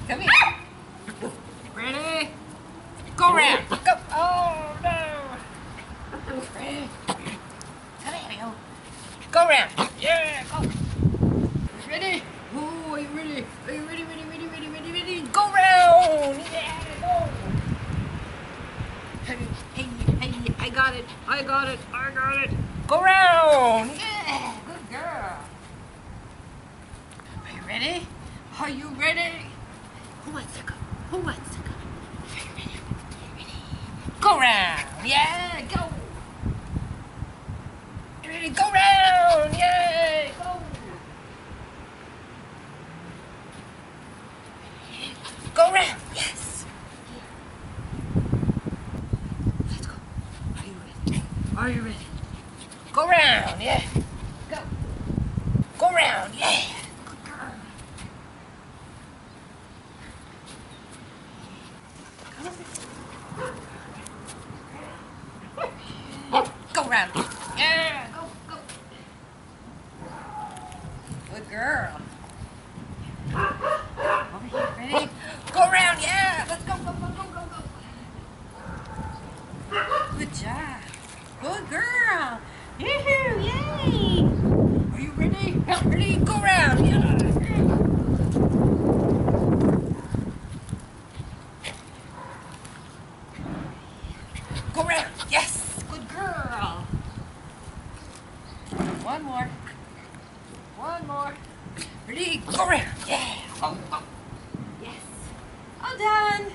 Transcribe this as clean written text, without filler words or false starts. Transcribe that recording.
Come here. Ready? Go round. Go. Oh, no. Ready? Come here, go. Go round. Yeah, go. Ready? Oh, are you ready? Are you ready, ready? Go round. Yeah, go. Hey, I got it. Go round. Yeah, good girl. Are you ready? Are you ready? Who wants to go? Are you ready? Go round. Yeah, go. You ready? Go round. Yeah, go. Go round. Yes. Let's go. Are you ready? Go round. Yeah. Go. Go round. Yeah. Good girl. Go round. Yeah. Go. Good girl. Over here. Ready? Go round. Yeah. Let's go. Good job. Good girl. Yoo-hoo. Yay. Are you ready? Ready? Go round. Yeah. Go round. Yes. Good girl. One more. Ready? Go round. Yeah. Yes. All done.